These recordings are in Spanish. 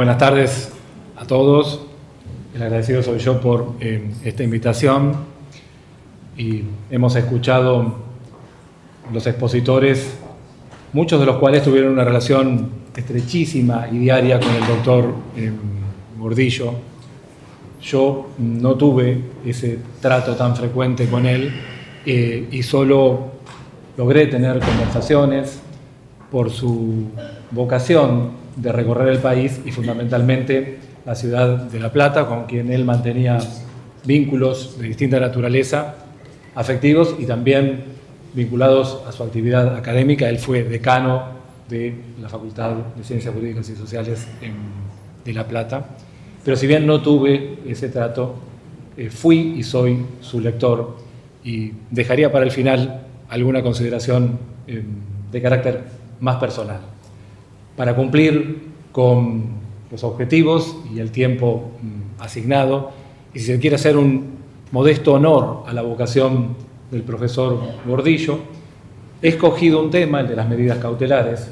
Buenas tardes a todos. El agradecido soy yo por esta invitación. Y hemos escuchado los expositores, muchos de los cuales tuvieron una relación estrechísima y diaria con el doctor Gordillo. Yo no tuve ese trato tan frecuente con él y solo logré tener conversaciones por su vocación de recorrer el país y fundamentalmente la ciudad de La Plata, con quien él mantenía vínculos de distinta naturaleza, afectivos y también vinculados a su actividad académica. Él fue decano de la Facultad de Ciencias Jurídicas y Sociales de La Plata. Pero si bien no tuve ese trato, fui y soy su lector y dejaría para el final alguna consideración de carácter más personal. Para cumplir con los objetivos y el tiempo asignado, y si se quiere hacer un modesto honor a la vocación del profesor Gordillo, he escogido un tema, el de las medidas cautelares.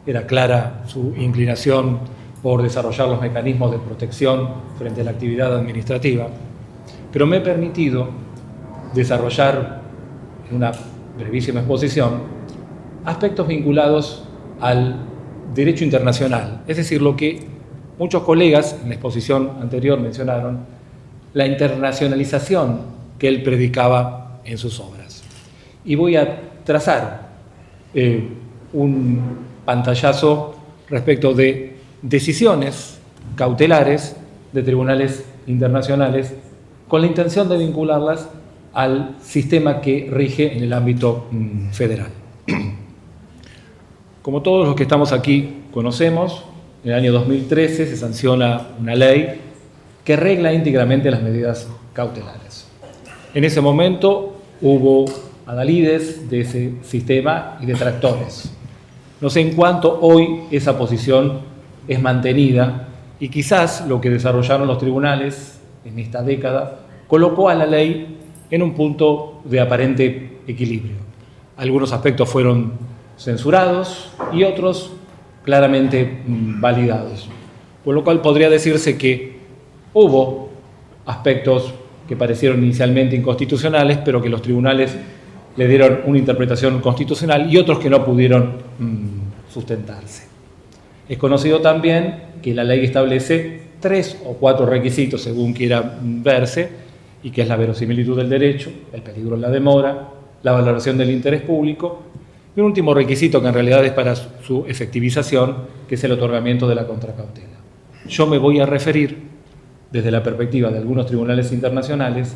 Era clara su inclinación por desarrollar los mecanismos de protección frente a la actividad administrativa, pero me he permitido desarrollar en una brevísima exposición aspectos vinculados al derecho internacional, es decir, lo que muchos colegas en la exposición anterior mencionaron, la internacionalización que él predicaba en sus obras. Y voy a trazar un pantallazo respecto de decisiones cautelares de tribunales internacionales con la intención de vincularlas al sistema que rige en el ámbito federal. Como todos los que estamos aquí conocemos, en el año 2013 se sanciona una ley que regla íntegramente las medidas cautelares. En ese momento hubo adalides de ese sistema y detractores. No sé en cuánto hoy esa posición es mantenida y quizás lo que desarrollaron los tribunales en esta década colocó a la ley en un punto de aparente equilibrio. Algunos aspectos fueron censurados y otros claramente validados, por lo cual podría decirse que hubo aspectos que parecieron inicialmente inconstitucionales, pero que los tribunales le dieron una interpretación constitucional y otros que no pudieron sustentarse. Es conocido también que la ley establece 3 o 4 requisitos, según quiera verse, y que es la verosimilitud del derecho, el peligro en la demora, la valoración del interés público, y un último requisito que en realidad es para su efectivización, que es el otorgamiento de la contracautela. Yo me voy a referir, desde la perspectiva de algunos tribunales internacionales,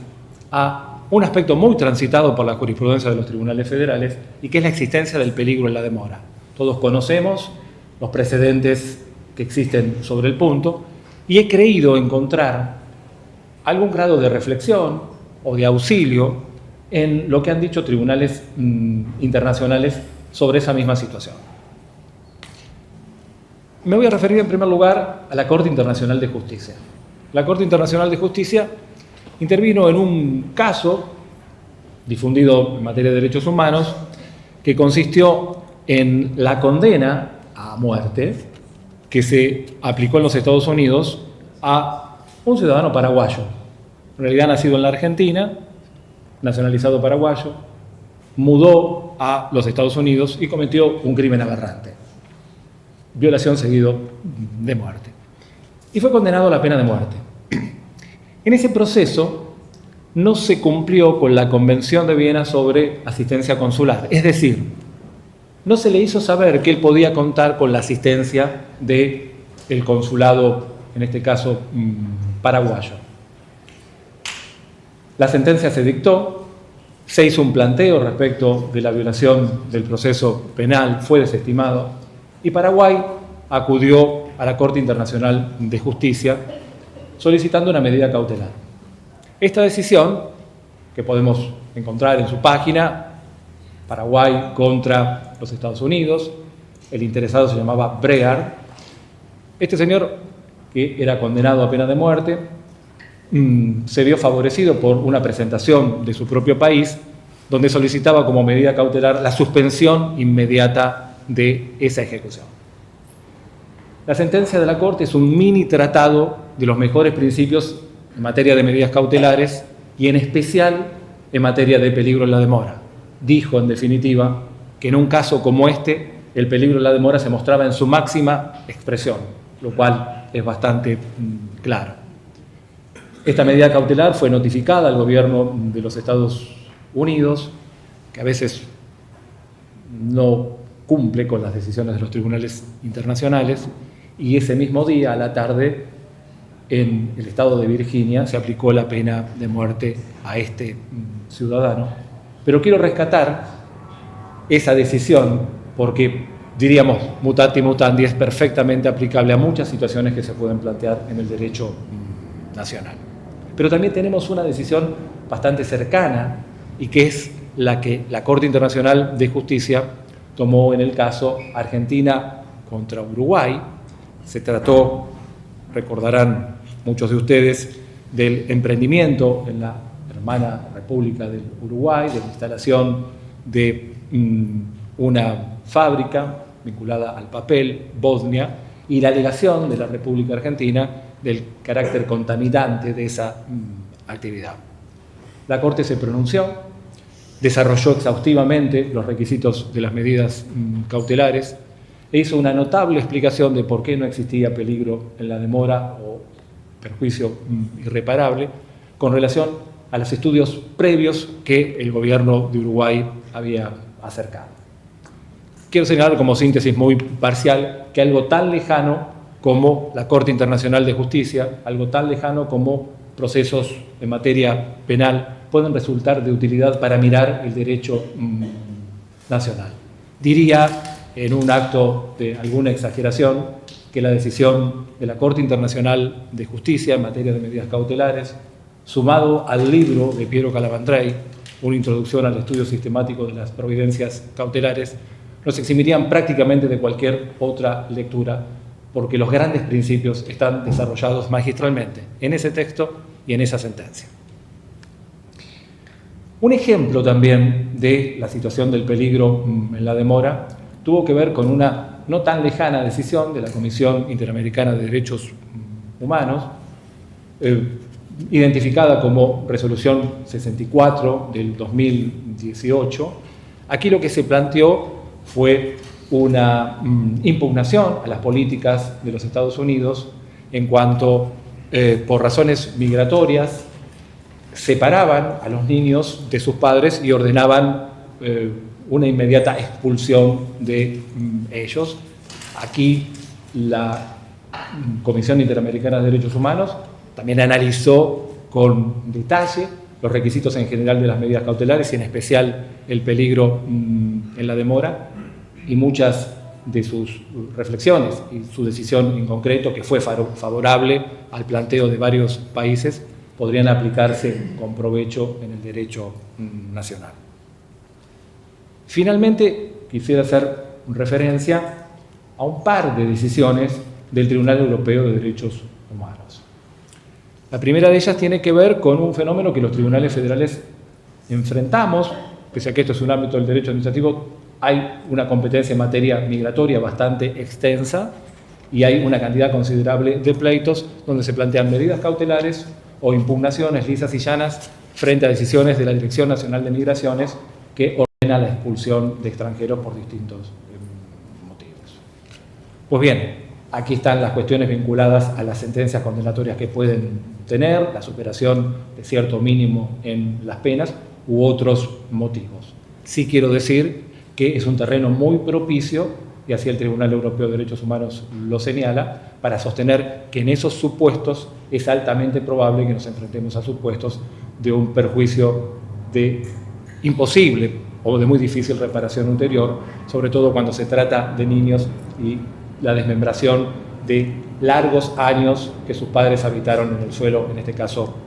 a un aspecto muy transitado por la jurisprudencia de los tribunales federales y que es la existencia del peligro en la demora. Todos conocemos los precedentes que existen sobre el punto y he creído encontrar algún grado de reflexión o de auxilio en lo que han dicho tribunales internacionales sobre esa misma situación. Me voy a referir en primer lugar a la Corte Internacional de Justicia. La Corte Internacional de Justicia intervino en un caso difundido en materia de derechos humanos que consistió en la condena a muerte que se aplicó en los Estados Unidos a un ciudadano paraguayo, en realidad nacido en la Argentina, nacionalizado paraguayo, mudó a los Estados Unidos y cometió un crimen aberrante, violación seguido de muerte, y fue condenado a la pena de muerte. En ese proceso no se cumplió con la Convención de Viena sobre asistencia consular, es decir, no se le hizo saber que él podía contar con la asistencia del consulado, en este caso paraguayo. La sentencia se dictó, se hizo un planteo respecto de la violación del proceso penal, fue desestimado, y Paraguay acudió a la Corte Internacional de Justicia solicitando una medida cautelar. Esta decisión, que podemos encontrar en su página, Paraguay contra los Estados Unidos, el interesado se llamaba Brear. Este señor, que era condenado a pena de muerte, se vio favorecido por una presentación de su propio país, donde solicitaba como medida cautelar la suspensión inmediata de esa ejecución. La sentencia de la Corte es un mini tratado de los mejores principios en materia de medidas cautelares y en especial en materia de peligro en la demora. Dijo, en definitiva, que en un caso como este, el peligro en la demora se mostraba en su máxima expresión, lo cual es bastante claro. Esta medida cautelar fue notificada al gobierno de los Estados Unidos, que a veces no cumple con las decisiones de los tribunales internacionales, y ese mismo día, a la tarde, en el estado de Virginia se aplicó la pena de muerte a este ciudadano. Pero quiero rescatar esa decisión porque, diríamos, mutati mutandi, es perfectamente aplicable a muchas situaciones que se pueden plantear en el derecho nacional. Pero también tenemos una decisión bastante cercana y que es la que la Corte Internacional de Justicia tomó en el caso Argentina contra Uruguay. Se trató, recordarán muchos de ustedes, del emprendimiento en la hermana República del Uruguay, de la instalación de una fábrica vinculada al papel, Bosnia, y la alegación de la República Argentina del carácter contaminante de esa actividad. La Corte se pronunció, desarrolló exhaustivamente los requisitos de las medidas cautelares e hizo una notable explicación de por qué no existía peligro en la demora o perjuicio irreparable con relación a los estudios previos que el gobierno de Uruguay había acercado. Quiero señalar como síntesis muy parcial que algo tan lejano como la Corte Internacional de Justicia, algo tan lejano como procesos en materia penal, pueden resultar de utilidad para mirar el derecho nacional. Diría, en un acto de alguna exageración, que la decisión de la Corte Internacional de Justicia en materia de medidas cautelares, sumado al libro de Piero Calamandrei, una introducción al estudio sistemático de las providencias cautelares, nos eximirían prácticamente de cualquier otra lectura, porque los grandes principios están desarrollados magistralmente en ese texto y en esa sentencia. Un ejemplo también de la situación del peligro en la demora tuvo que ver con una no tan lejana decisión de la Comisión Interamericana de Derechos Humanos, identificada como Resolución 64 del 2018. Aquí lo que se planteó fue una impugnación a las políticas de los Estados Unidos en cuanto, por razones migratorias, separaban a los niños de sus padres y ordenaban una inmediata expulsión de ellos. Aquí la Comisión Interamericana de Derechos Humanos también analizó con detalle los requisitos en general de las medidas cautelares y en especial el peligro en la demora, y muchas de sus reflexiones y su decisión en concreto, que fue favorable al planteo de varios países, podrían aplicarse con provecho en el derecho nacional. Finalmente, quisiera hacer referencia a un par de decisiones del Tribunal Europeo de Derechos Humanos. La primera de ellas tiene que ver con un fenómeno que los tribunales federales enfrentamos, pese a que esto es un ámbito del derecho administrativo. Hay una competencia en materia migratoria bastante extensa y hay una cantidad considerable de pleitos donde se plantean medidas cautelares o impugnaciones lisas y llanas frente a decisiones de la Dirección Nacional de Migraciones que ordena la expulsión de extranjeros por distintos motivos. Pues bien, aquí están las cuestiones vinculadas a las sentencias condenatorias que pueden tener, la superación de cierto mínimo en las penas u otros motivos. Sí quiero decir que es un terreno muy propicio, y así el Tribunal Europeo de Derechos Humanos lo señala, para sostener que en esos supuestos es altamente probable que nos enfrentemos a supuestos de un perjuicio de imposible o de muy difícil reparación ulterior, sobre todo cuando se trata de niños y la desmembración de largos años que sus padres habitaron en el suelo, en este caso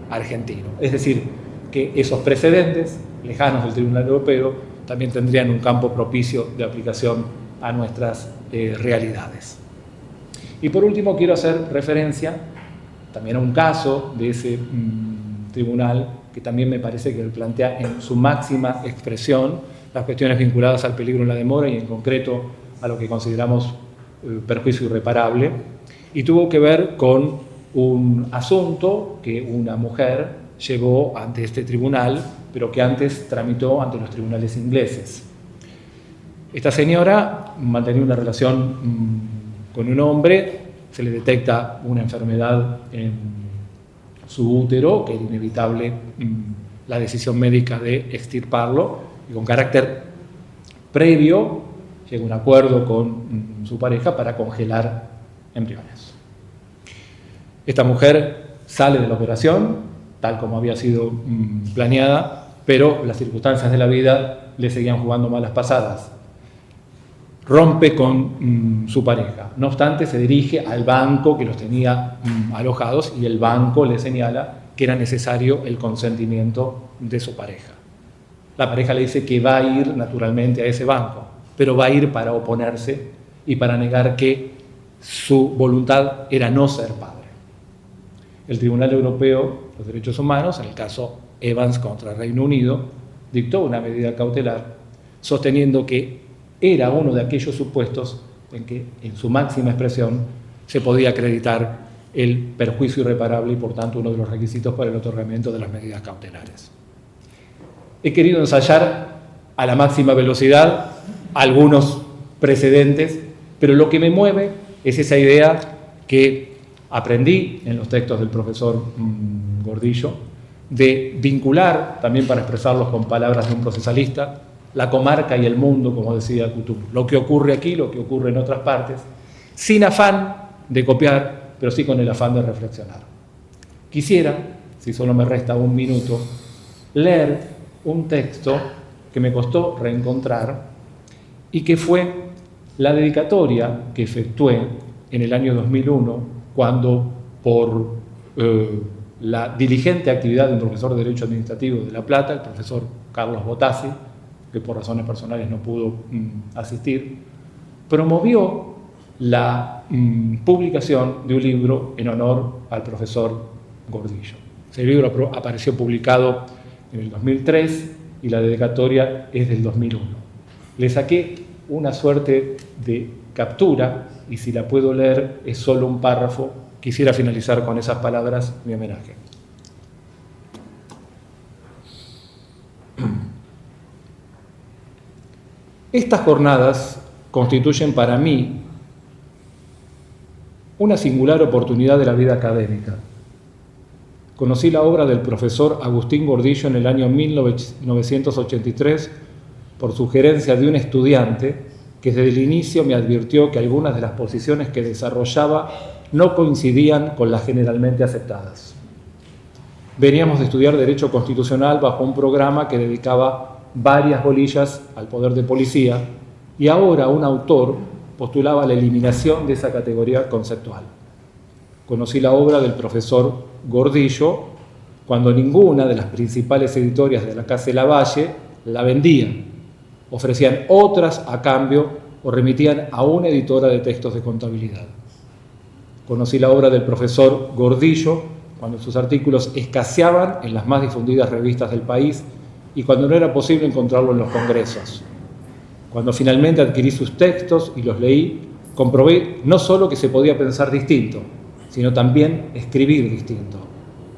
argentino. Es decir, que esos precedentes lejanos del Tribunal Europeo también tendrían un campo propicio de aplicación a nuestras realidades. Y por último quiero hacer referencia también a un caso de ese tribunal que también me parece que plantea en su máxima expresión las cuestiones vinculadas al peligro en la demora y en concreto a lo que consideramos perjuicio irreparable, y tuvo que ver con un asunto que una mujer llevó ante este tribunal, pero que antes tramitó ante los tribunales ingleses. Esta señora mantenía una relación con un hombre, se le detecta una enfermedad en su útero, que era inevitable la decisión médica de extirparlo, y con carácter previo llega a un acuerdo con su pareja para congelar embriones. Esta mujer sale de la operación, tal como había sido planeada, pero las circunstancias de la vida le seguían jugando malas pasadas. Rompe con su pareja. No obstante, se dirige al banco que los tenía alojados y el banco le señala que era necesario el consentimiento de su pareja. La pareja le dice que va a ir naturalmente a ese banco, pero va a ir para oponerse y para negar que su voluntad era no ser padre. El Tribunal Europeo de los Derechos Humanos, en el caso Evans contra Reino Unido, dictó una medida cautelar sosteniendo que era uno de aquellos supuestos en que, en su máxima expresión, se podía acreditar el perjuicio irreparable y, por tanto, uno de los requisitos para el otorgamiento de las medidas cautelares. He querido ensayar a la máxima velocidad algunos precedentes, pero lo que me mueve es esa idea que aprendí en los textos del profesor Gordillo, de vincular, también para expresarlos con palabras de un procesalista, la comarca y el mundo, como decía Couture, lo que ocurre aquí, lo que ocurre en otras partes, sin afán de copiar, pero sí con el afán de reflexionar. Quisiera, si solo me resta un minuto, leer un texto que me costó reencontrar y que fue la dedicatoria que efectué en el año 2001, cuando por la diligente actividad de un profesor de Derecho Administrativo de La Plata, el profesor Carlos Botassi, que por razones personales no pudo asistir, promovió la publicación de un libro en honor al profesor Gordillo. Ese libro apareció publicado en el 2003 y la dedicatoria es del 2001. Le saqué una suerte de captura y si la puedo leer es solo un párrafo. Quisiera finalizar con esas palabras mi homenaje. Estas jornadas constituyen para mí una singular oportunidad de la vida académica. Conocí la obra del profesor Agustín Gordillo en el año 1983 por sugerencia de un estudiante que desde el inicio me advirtió que algunas de las posiciones que desarrollaba no coincidían con las generalmente aceptadas. Veníamos de estudiar Derecho Constitucional bajo un programa que dedicaba varias bolillas al poder de policía y ahora un autor postulaba la eliminación de esa categoría conceptual. Conocí la obra del profesor Gordillo cuando ninguna de las principales editorias de la Casa de Lavalle la vendían, ofrecían otras a cambio o remitían a una editora de textos de contabilidad. Conocí la obra del profesor Gordillo cuando sus artículos escaseaban en las más difundidas revistas del país y cuando no era posible encontrarlo en los congresos. Cuando finalmente adquirí sus textos y los leí, comprobé no solo que se podía pensar distinto, sino también escribir distinto.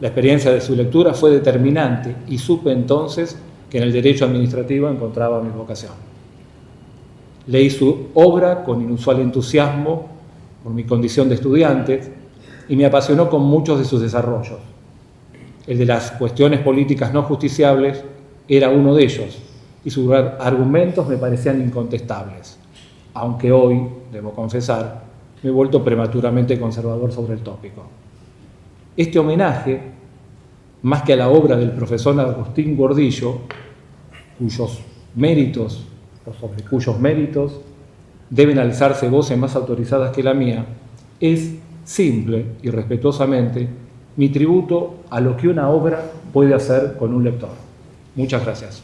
La experiencia de su lectura fue determinante y supe entonces que en el derecho administrativo encontraba mi vocación. Leí su obra con inusual entusiasmo por mi condición de estudiante y me apasionó con muchos de sus desarrollos. El de las cuestiones políticas no justiciables era uno de ellos y sus argumentos me parecían incontestables, aunque hoy, debo confesar, me he vuelto prematuramente conservador sobre el tópico. Este homenaje, más que a la obra del profesor Agustín Gordillo, sobre cuyos méritos deben alzarse voces más autorizadas que la mía, es simple y respetuosamente mi tributo a lo que una obra puede hacer con un lector. Muchas gracias.